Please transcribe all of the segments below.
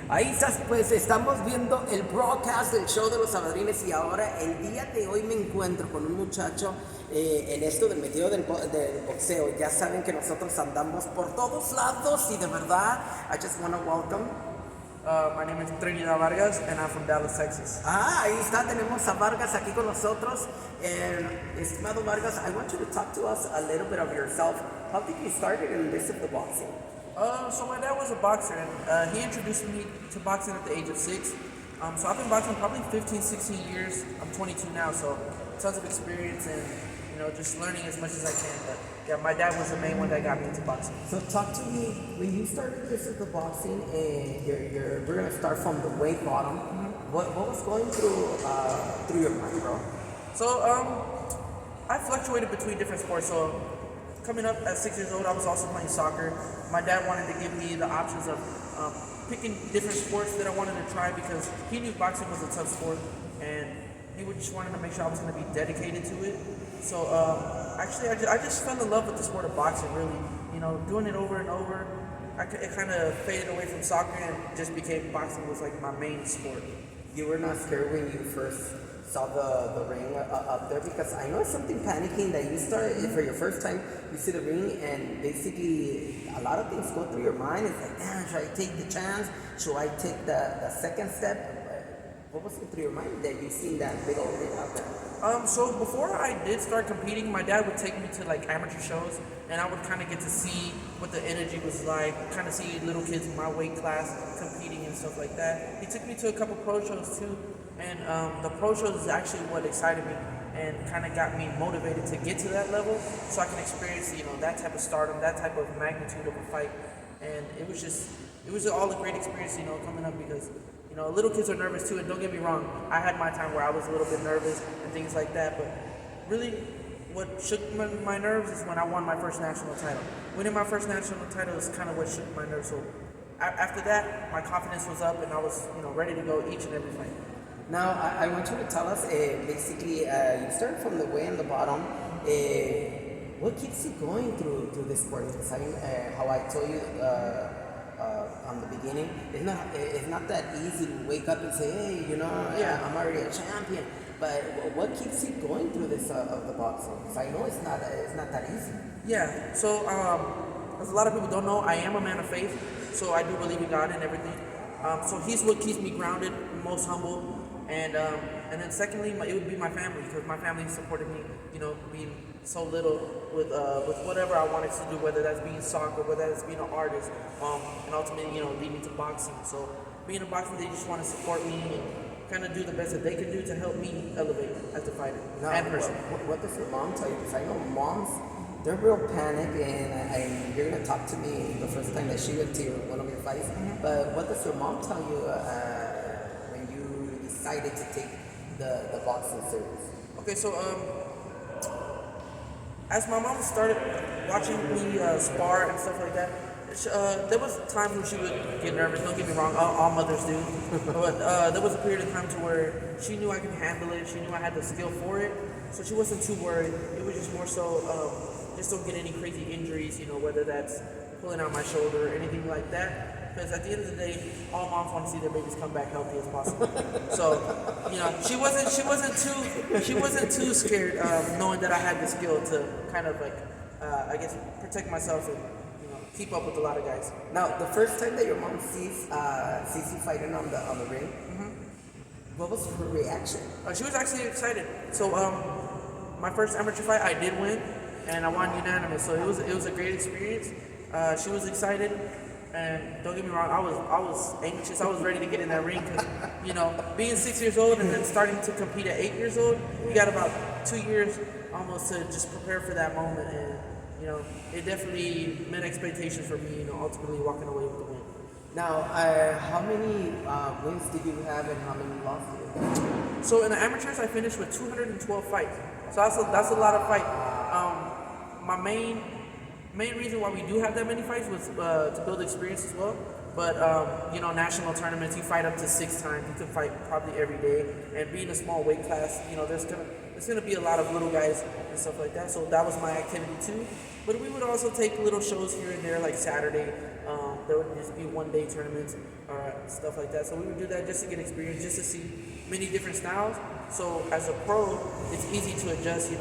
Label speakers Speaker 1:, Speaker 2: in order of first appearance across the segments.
Speaker 1: Ahí estás, pues estamos viendo el broadcast del show de los sabadrines y ahora el día de hoy me encuentro con un muchacho en esto del metido del boxeo. Ya saben que nosotros andamos por todos lados y de verdad, I just want to welcome.
Speaker 2: My name is Trinidad Vargas and I'm from Dallas, Texas.
Speaker 1: Ahí está, tenemos a Vargas aquí con nosotros. Estimado Vargas, I want you to talk to us a little bit of yourself. How did you start in this of the boxing?
Speaker 2: So my dad was a boxer and he introduced me to boxing at the age of 6. So I've been boxing probably 15, 16 years. I'm 22 now, so tons of experience and just learning as much as I can. But yeah, my dad was the main one that got me into boxing.
Speaker 1: So talk to me, when you started this of the boxing, we're gonna start from the way bottom. Mm-hmm. What was going through your mind, bro?
Speaker 2: So I fluctuated between different sports. So coming up at 6 years old, I was also playing soccer. My dad wanted to give me the options of picking different sports that I wanted to try because he knew boxing was a tough sport and he would just wanted to make sure I was going to be dedicated to it. So actually, I just fell in love with the sport of boxing, really. Doing it over and over, it kind of faded away from soccer and just became boxing was like my main sport.
Speaker 1: You were not scared when you first saw the ring up there? Because I know it's something panicking that you start for your first time, you see the ring and basically a lot of things go through your mind. It's like, damn, should I take the chance? Should I take the second step? What was it through your mind that you seen that big old ring out there?
Speaker 2: So before I did start competing, my dad would take me to like amateur shows and I would kind of get to see what the energy was like, kind of see little kids in my weight class competing and stuff like that. He took me to a couple pro shows too, and the pro shows is actually what excited me and kind of got me motivated to get to that level so I can experience, that type of stardom, that type of magnitude of a fight. And it was all a great experience, coming up because little kids are nervous too, and don't get me wrong, I had my time where I was a little bit nervous and things like that, but really what shook my nerves is when I won my first national title. Winning my first national title is kind of what shook my nerves. So after that, my confidence was up and I was ready to go each and every fight.
Speaker 1: Now, I want you to tell us, basically, you started from the way in the bottom. What keeps you going through this sport? Because how I told you on the beginning, it's not that easy to wake up and say, hey, I'm already a champion. But what keeps you going through this of the boxing? Because I know it's not that easy.
Speaker 2: Yeah. So as a lot of people don't know, I am a man of faith. So I do believe in God and everything. So He's what keeps me grounded, most humble. And then secondly, it would be my family, because my family supported me, being so little with whatever I wanted to do, whether that's being soccer, whether that's being an artist, and ultimately, leading to boxing. So being in boxing, they just want to support me and kind of do the best that they can do to help me elevate as a fighter and person.
Speaker 1: What does your mom tell you? Because I know moms, they're real panic, and you're gonna talk to me the first time that she went to one of your fights. Mm-hmm. But what does your mom tell you when you decided to take the boxing series?
Speaker 2: Okay, so as my mom started watching me spar and stuff like that, there was times when she would get nervous. Don't get me wrong, all mothers do. But there was a period of time to where she knew I could handle it. She knew I had the skill for it, so she wasn't too worried. It was just more so just don't get any crazy injuries. Whether that's pulling out my shoulder or anything like that. Because at the end of the day, all moms want to see their babies come back healthy as possible. So, she wasn't too scared, knowing that I had the skill to kind of like, I guess, protect myself and keep up with a lot of guys.
Speaker 1: Now, the first time that your mom sees you fighting on the ring, mm-hmm. What was her reaction?
Speaker 2: She was actually excited. So, my first amateur fight, I did win, and I won unanimous. So it was a great experience. She was excited. And don't get me wrong, I was anxious. I was ready to get in that ring because, being 6 years old and then starting to compete at 8 years old, you got about 2 years almost to just prepare for that moment. And, it definitely met expectations for me, ultimately walking away with the win.
Speaker 1: Now, how many wins did you have and how many losses did you have?
Speaker 2: So in the amateurs, I finished with 212 fights. So that's a lot of fights. My main reason why we do have that many fights was to build experience as well. But national tournaments, you fight up to 6 times. You can fight probably every day. And being a small weight class, there's gonna be a lot of little guys and stuff like that. So that was my activity too. But we would also take little shows here and there, like Saturday. there would just be 1-day tournaments or stuff like that. So we would do that just to get experience, just to see many different styles. So as a pro, it's easy to adjust.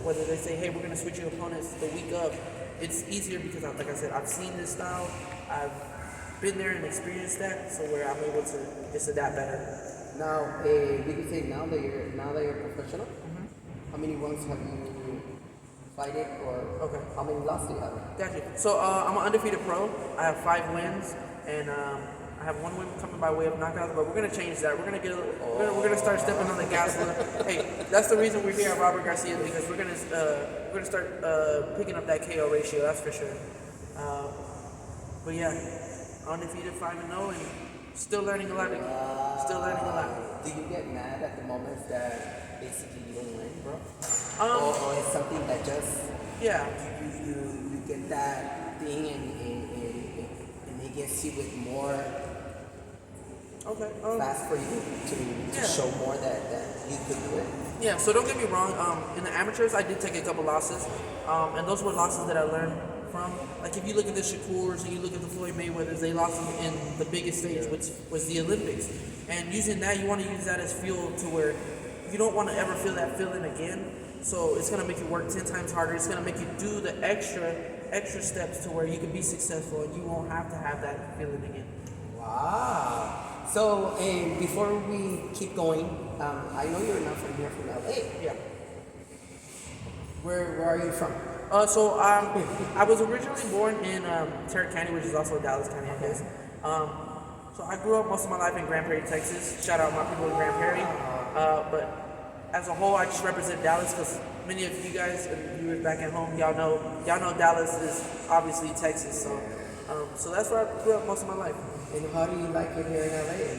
Speaker 2: Whether they say, hey, we're gonna switch your opponents the week up, it's easier because, like I said, I've seen this style. I've been there and experienced that, so where I'm able to just adapt better.
Speaker 1: Now, we could say now that you're professional, how many rounds have you fighted, or how many losses do you have?
Speaker 2: Gotcha. So I'm an undefeated pro. I have 5 wins, and I have 1 win coming by way of knockouts. But we're gonna change that. We're gonna start stepping on the gas a little. Hey, that's the reason we're here at Robert Garcia, because we're gonna start picking up that KO ratio. That's for sure. But yeah, undefeated 5-0, and still learning a lot.
Speaker 1: Do you get mad at the moments that basically you don't win, bro? Or it's something that just you get that thing and it gets you with more fast for you to show more that you could do it?
Speaker 2: Yeah, so don't get me wrong, in the amateurs I did take a couple losses, and those were losses that I learned from. Like if you look at the Shakurs and you look at the Floyd Mayweathers, they lost in the biggest stage, which was the Olympics. And using that, you want to use that as fuel to where you don't want to ever feel that feeling again. So it's going to make you work 10 times harder. It's going to make you do the extra steps to where you can be successful and you won't have to have that feeling again.
Speaker 1: Wow. So before we keep going, I know you're not from here, from LA.
Speaker 2: Yeah.
Speaker 1: Where are you from?
Speaker 2: So I was originally born in Tarrant County, which is also Dallas County, I guess. So I grew up most of my life in Grand Prairie, Texas. Shout out my people in Grand Prairie. But as a whole, I just represent Dallas because many of you guys and viewers back at home, y'all know Dallas is obviously Texas. So that's where I grew up most of my life.
Speaker 1: And how do you like it here in LA?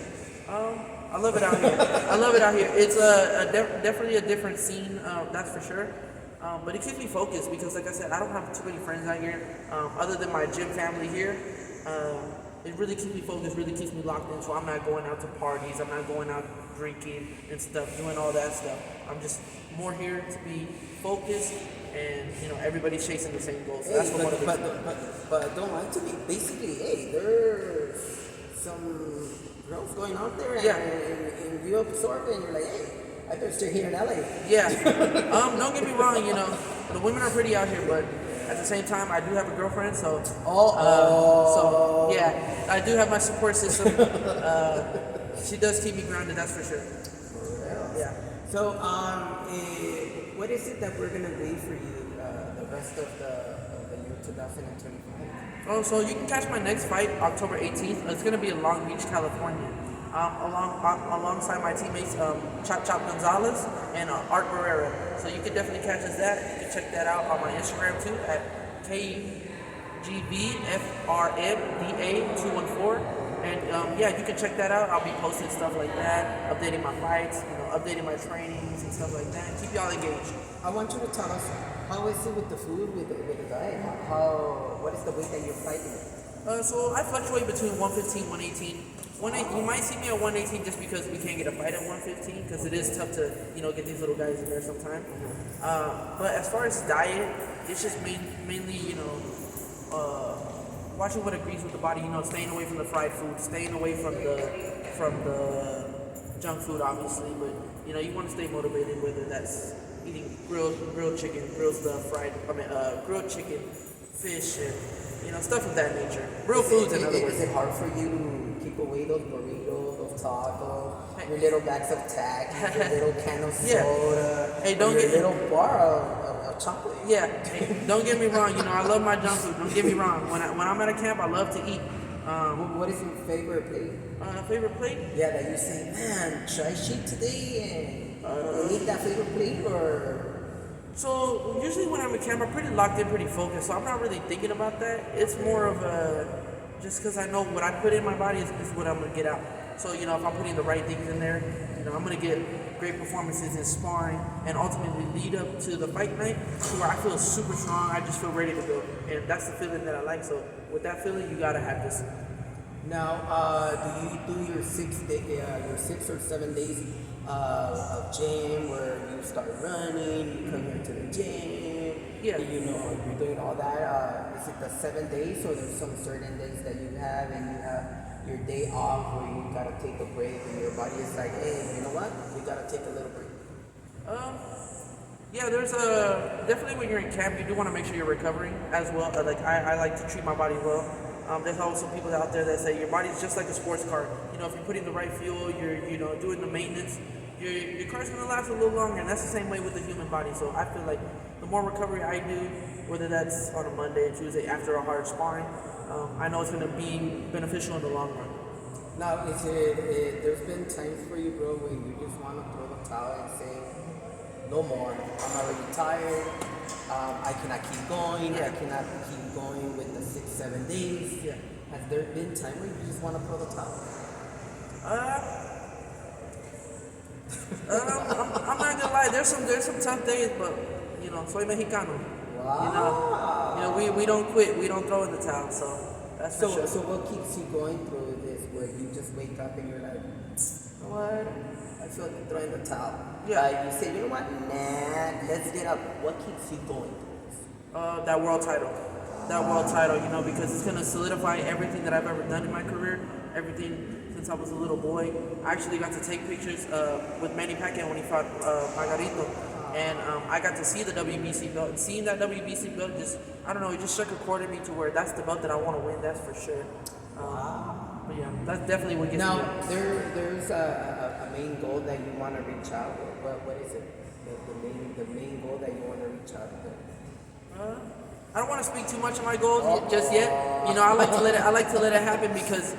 Speaker 2: I love it out here. I love it out here. It's definitely a different scene, that's for sure. But it keeps me focused because, like I said, I don't have too many friends out here other than my gym family here. It really keeps me focused, really keeps me locked in, so I'm not going out to parties, I'm not going out drinking and stuff, doing all that stuff. I'm just more here to be focused, and everybody's chasing the same goals. So that's what
Speaker 1: but don't lie to me. Basically, hey, there's some growth going on there, and you absorb it, and you're like, hey, I better stay here in LA.
Speaker 2: Yeah. Don't get me wrong, the women are pretty out here, but at the same time, I do have a girlfriend, so so yeah, I do have my support system. She does keep me grounded, that's for sure. Yeah.
Speaker 1: So, what is it that we're gonna do for you the rest of the year 2025?
Speaker 2: So you can catch my next fight October 18th. It's gonna be in Long Beach, California. Alongside my teammates Chop Chop Gonzalez and Art Barrera. So you can definitely catch us that. You can check that out on my Instagram too at KGBFRMDA214. And you can check that out. I'll be posting stuff like that, updating my fights, updating my trainings and stuff like that. Keep y'all engaged.
Speaker 1: I want you to tell us, how is it with the food, with the diet? What is the weight that you're fighting?
Speaker 2: So I fluctuate between 115, 118. You might see me at 118 just because we can't get a fight at 115 because it is tough to get these little guys in there sometimes. But as far as diet, it's just mainly watching what agrees with the body. Staying away from the fried food, staying away from the junk food, obviously. But you want to stay motivated, whether that's eating grilled chicken, grilled chicken, fish, and stuff of that nature. Real foods, in other words.
Speaker 1: Is it hard for you to keep away those burritos, those tacos, your little bags of tack, your little can of soda,
Speaker 2: hey, don't
Speaker 1: your
Speaker 2: get
Speaker 1: little bar of chocolate?
Speaker 2: Yeah, hey, don't get me wrong. I love my junk food. Don't get me wrong. When I'm at a camp, I love to eat.
Speaker 1: What is your favorite plate?
Speaker 2: Favorite plate?
Speaker 1: Yeah, that you say, man, should I cheat today and eat that favorite plate, or?
Speaker 2: So usually when I'm at camp, I'm pretty locked in, pretty focused. So I'm not really thinking about that. It's more of just because I know what I put in my body is what I'm gonna get out. So if I'm putting the right things in there, I'm gonna get great performances in sparring and ultimately lead up to the fight night to where I feel super strong. I just feel ready to go, and that's the feeling that I like. So with that feeling, you gotta have this.
Speaker 1: Now, do you do your 6 or 7 days of gym where you start running, you come here to the gym,
Speaker 2: Yeah.
Speaker 1: you know, you're doing all that. Is it the 7 days, or there's some certain days that you have, and you have your day off where you gotta take a break, and your body is like, hey, you know what? We gotta take a little break.
Speaker 2: Um, yeah, there's definitely when you're in camp, you do want to make sure you're recovering as well. Like I like to treat my body well. There's also people out there that say your body's just like a sports car. You know, if you're putting the right fuel, you're doing the maintenance, your car's gonna last a little longer, and that's the same way with the human body. So I feel like the more recovery I do, whether that's on a Monday or Tuesday after a hard sparring, I know it's gonna be beneficial in the long run.
Speaker 1: Now, there's been times for you, bro, when you just want to throw the towel and say, no more. I'm already tired. I cannot keep going. I cannot keep going with the 6, 7 days.
Speaker 2: Yeah.
Speaker 1: Has there been time where you just want to throw the towel?
Speaker 2: I'm not gonna lie. There's some tough days, but you know, soy mexicano.
Speaker 1: Wow.
Speaker 2: We don't quit. We don't throw in the towel. So that's for sure.
Speaker 1: So what keeps you going through this, where you just wake up and you're like, you know what? I feel like throwing the towel.
Speaker 2: Yeah.
Speaker 1: You say, you know what? Nah, let's get up. What keeps you going through this?
Speaker 2: That world title. That world title, you know, because it's gonna solidify everything that I've ever done in my career. Everything since I was a little boy. I actually got to take pictures with Manny Pacquiao when he fought Margarito. And I got to see the WBC belt. And seeing that WBC belt just, I don't know, it just struck a chord in me to where that's the belt that I want to win, that's for sure. But yeah, that's definitely what gets me.
Speaker 1: Now, there's a main goal that you want to reach out. What is it? The main goal that you want to reach out to?
Speaker 2: I don't want to speak too much of my goals just yet. You know, I like to let it happen because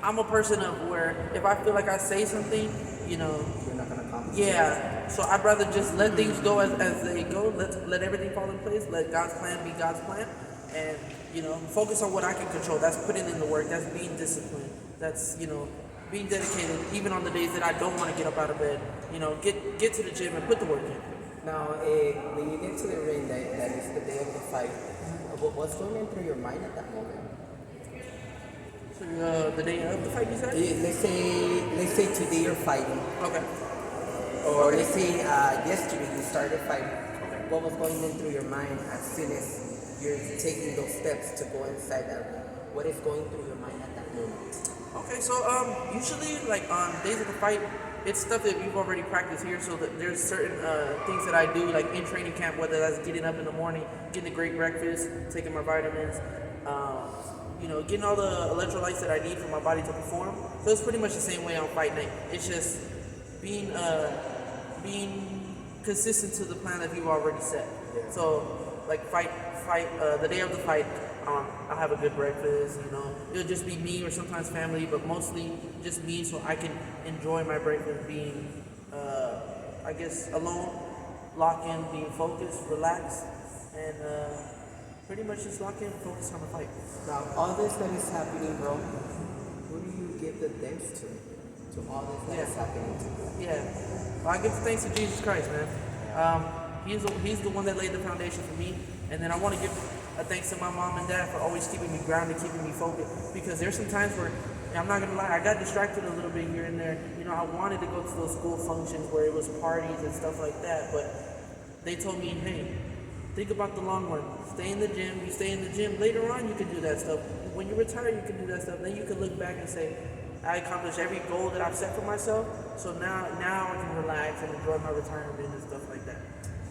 Speaker 2: I'm a person of where if I feel like I say something, you know,
Speaker 1: You're not gonna accomplish.
Speaker 2: yeah. So I'd rather just let things go as they go. Let everything fall in place. Let God's plan be God's plan, and you know, focus on what I can control. That's putting in the work. That's being disciplined. That's being dedicated, even on the days that I don't want to get up out of bed. You know, get to the gym and put the work in.
Speaker 1: Now, when you get to the ring, that is the day of the fight. What's going through your mind at that moment?
Speaker 2: So the day of the fight, you said?
Speaker 1: Let's say today you're fighting,
Speaker 2: Okay.
Speaker 1: or let's say yesterday you started fighting. What was going in through your mind as soon as you're taking those steps to go inside that ring? What is going through your mind at that moment?
Speaker 2: Okay, so usually like on days of the fight, it's stuff that we've already practiced here. So that there's certain things that I do like in training camp, whether that's getting up in the morning, getting a great breakfast, taking my vitamins, getting all the electrolytes that I need for my body to perform. So it's pretty much the same way on fight night. It's just being consistent to the plan that you've already set.
Speaker 1: Yeah.
Speaker 2: So like the day of the fight, I'll have a good breakfast, it'll just be me or sometimes family, but mostly just me so I can enjoy my breakfast being, I guess, alone, lock in, being focused, relaxed, and pretty much just lock in and focus on the fight.
Speaker 1: Now, all this that is happening, bro, who do you give the thanks to? To all this that is happening to you?
Speaker 2: Yeah. Well, I give thanks to Jesus Christ, man. He's the one that laid the foundation for me, and then I want to give a thanks to my mom and dad for always keeping me grounded, keeping me focused. Because there's some times where, I'm not gonna lie, I got distracted a little bit here and there. I wanted to go to those school functions where it was parties and stuff like that, but they told me, hey, think about the long run. Stay in the gym. You stay in the gym. Later on, you can do that stuff. When you retire, you can do that stuff. Then you can look back and say, I accomplished every goal that I've set for myself. So now I can relax and enjoy my retirement and stuff like that.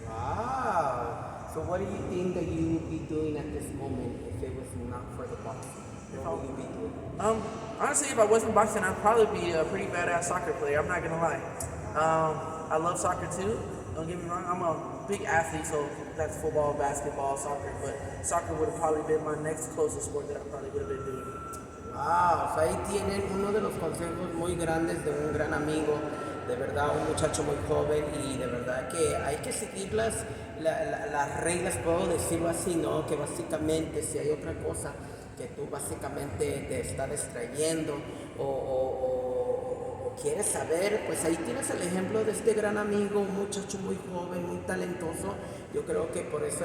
Speaker 1: Wow. So what do you think that you would be doing at this moment if it was not for the boxing? What would you be doing?
Speaker 2: Honestly, if I wasn't boxing, I'd probably be a pretty badass soccer player. I'm not gonna lie. I love soccer too. Don't get me wrong. I'm a big athlete, so that's football, basketball, soccer. But soccer would have probably been my next closest sport that I probably would have been doing.
Speaker 1: Wow, o sea, ahí tienen uno de los consejos muy grandes de un gran amigo, de verdad un muchacho muy joven, y de verdad que hay que seguir las reglas, puedo decirlo así, ¿no? Que básicamente si hay otra cosa que tú básicamente te está distrayendo o quieres saber, pues ahí tienes el ejemplo de este gran amigo, un muchacho muy joven, muy talentoso. Yo creo que por eso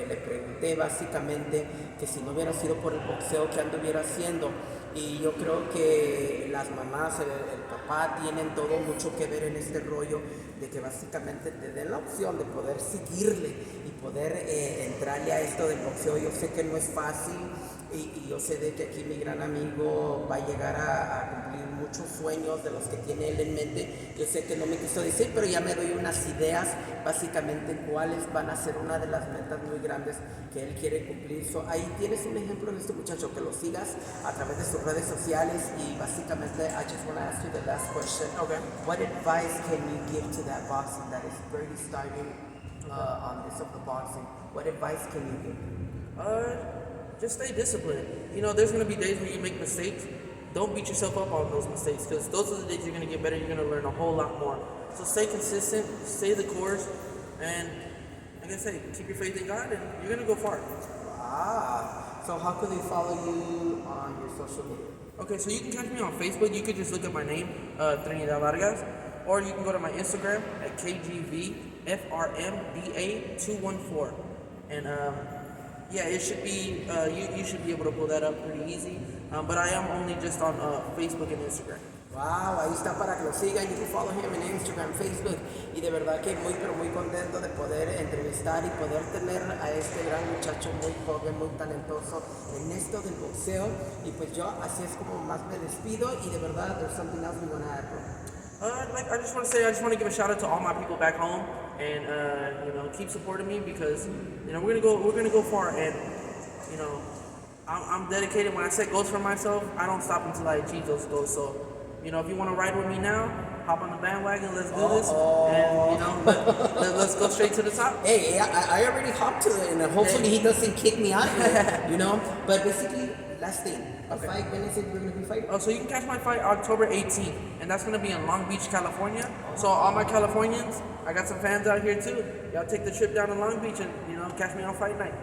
Speaker 1: le pregunté básicamente que si no hubiera sido por el boxeo, ¿qué anduviera haciendo? Y yo creo que la las mamás, el papá tienen todo mucho que ver en este rollo de que básicamente te den la opción de poder seguirle y poder entrarle a esto del boxeo. Yo sé que no es fácil y yo sé de que aquí mi gran amigo va a llegar a cumplir muchos sueños de los que tiene él en mente. Yo sé que no me quiso decir, pero ya me doy unas ideas básicamente cuáles van a ser una de las metas muy grandes que él quiere cumplir. So, ahí tienes un ejemplo de este muchacho, que lo sigas a través de sus redes sociales. Y básicamente I just want to ask you the last question.
Speaker 2: Okay.
Speaker 1: What advice can you give to that boxing that is barely starting on this of the boxing? What advice can you give?
Speaker 2: Just stay disciplined. You know, there's gonna be days where you make mistakes. Don't beat yourself up on those mistakes, because those are the days you're gonna get better. You're gonna learn a whole lot more. So stay consistent, stay the course, and like I say, keep your faith in God, and you're gonna go far.
Speaker 1: So how can they follow you on your social media?
Speaker 2: Okay, so you can catch me on Facebook. You could just look at my name, Trinidad Vargas, or you can go to my Instagram at KGVFRMBA214, and yeah, it should be you should be able to pull that up pretty easy. But I am only just on Facebook and Instagram.
Speaker 1: Wow, ahí está para que lo sigan. You can follow him en Instagram, Facebook. Y de verdad que muy, pero muy contento de poder entrevistar y poder tener a este gran muchacho muy joven, muy talentoso en esto del boxeo. Y pues yo así es como más me despido. Y de verdad, there's something else we want to add, bro.
Speaker 2: I just want to give a shout out to all my people back home, and you know, keep supporting me, because you know we're gonna go far, and you know, I'm dedicated. When I set goals for myself, I don't stop until I achieve those goals. So, you know, if you want to ride with me now, hop on the bandwagon. Let's do this, and you know, let's go straight to the top.
Speaker 1: Hey, I already hopped to it, and hopefully he doesn't kick me out here, you know. But basically, last thing,
Speaker 2: Okay.
Speaker 1: fight. When is it we're gonna be fighting?
Speaker 2: So you can catch my fight October 18th, and that's gonna be in Long Beach, California. So all my Californians, I got some fans out here too. Y'all take the trip down to Long Beach and, you know, catch me on fight night.